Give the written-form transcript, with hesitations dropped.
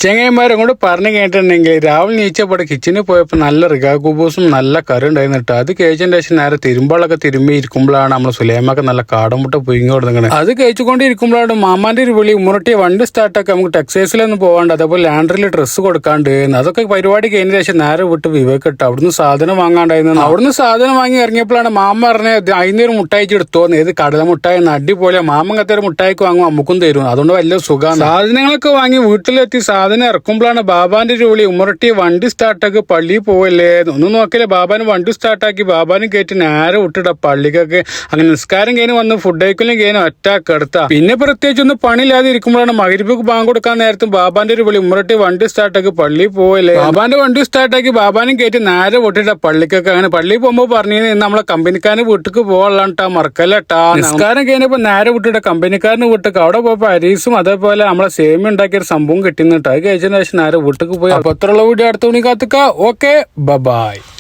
ചെങ്ങന്മാരും കൂടെ പറഞ്ഞു കേട്ടിട്ടുണ്ടെങ്കിൽ രാവിലെ നീച്ചപ്പോടെ കിച്ചണിൽ പോയപ്പോൾ നല്ല റിഗാ കുബൂസും നല്ല കറി ഉണ്ടായിരുന്നിട്ട് അത് കഴിച്ചതിന്റെ ശേഷം നേരെ തിരുമ്പാളൊക്കെ തിരുമ്പി ഇരിക്കുമ്പോഴാണ് നമ്മൾ സുലൈമാക്ക് നല്ല കാടമുട്ട പുഴുങ്ങി കൊടുക്കുന്നത്. അത് കഴിച്ചുകൊണ്ടിരിക്കുമ്പോഴാണ് മാമാന്റെ ഒരു വിളി ഉമ്മറട്ടിയ വണ്ടി സ്റ്റാർട്ടാക്കി നമുക്ക് ടെക്സൈസിലൊന്നും പോകാണ്ട് അതേപോലെ ലാൻഡറിൽ ഡ്രസ്സ് കൊടുക്കാണ്ട് അതൊക്കെ പരിപാടി കഴിഞ്ഞ ശേഷം നേരെ വിട്ട് വിവേക്ക് ഇട്ട് അവിടുന്ന് സാധനം വാങ്ങാണ്ടായിരുന്നു. അവിടുന്ന് സാധനം വാങ്ങി ഇറങ്ങിയപ്പോഴാണ് മാമ പറഞ്ഞത് അതിനൊരു മുട്ടായിച്ച് എടുത്തോന്ന് ഏത് കടല മുട്ടായി അടിപൊളിയാ മാമൻ കത്തൊരു മുട്ടായിക്ക് വാങ്ങും അമ്മുക്കും തരും അതുകൊണ്ട് വലിയ സുഖമാണ്. സാധനങ്ങളൊക്കെ വാങ്ങി വീട്ടിലെത്തി സാധനം ഇറക്കുമ്പോഴാണ് ബാബാന്റെ ഒരു വിളി ഉമ്മറട്ടി വണ്ടി സ്റ്റാർട്ടാക്കി പള്ളിയിൽ പോവല്ലേ ഒന്നും നോക്കില്ല. ബാബാന് വണ്ടി സ്റ്റാർട്ടാക്കി ബാബാനും കയറ്റി നേരെ വിട്ടിട പള്ളിക്കൊക്കെ അങ്ങനെ നിസ്കാരം കഴിഞ്ഞ് വന്ന് ഫുഡ് കഴിക്കലും കഴിഞ്ഞ് ഒറ്റാക്ക് എടുത്താ പിന്നെ പ്രത്യേകിച്ച് ഒന്നും പണിയില്ലാതെ ഇരിക്കുമ്പോഴാണ് മഗ്‌രിബിക്ക് ബാങ്ക് കൊടുക്കാൻ നേരത്തും ബാബാന്റെ ഒരു വിളി ഉമ്മറട്ടി വണ്ടി സ്റ്റാർട്ടാക്കി പള്ളിയിൽ പോവല്ലേ ബാബാന്റെ വണ്ടി സ്റ്റാർട്ടാക്കി ബാബാനും കയറ്റി നേരെ വിട്ടിട്ട പള്ളിക്കൊക്കെ അങ്ങനെ പള്ളിയിൽ പോകുമ്പോൾ പറഞ്ഞു നമ്മളെ കമ്പനിക്കാരന് വീട്ടിക്ക് പോകാനുള്ളട്ടാ മറക്കല്ലട്ടാ. നിസ്കാരം കഴിഞ്ഞപ്പോ നേരെ വിട്ടിട്ട കമ്പനിക്കാരന് വീട്ടിക്ക് അവിടെ പോയപ്പോ അരീസും അതേപോലെ നമ്മളെ സേമി ഉണ്ടാക്കിയ ഒരു സംഭവം കിട്ടുന്നിട്ട് അത് കഴിച്ചതിന് ശേഷം നേരെ വീട്ടിക്ക് പോയി. അപ്പൊ അത്രയുള്ള വീഡിയോ അടുത്ത മണി കാത്തുക്ക. Okay bye.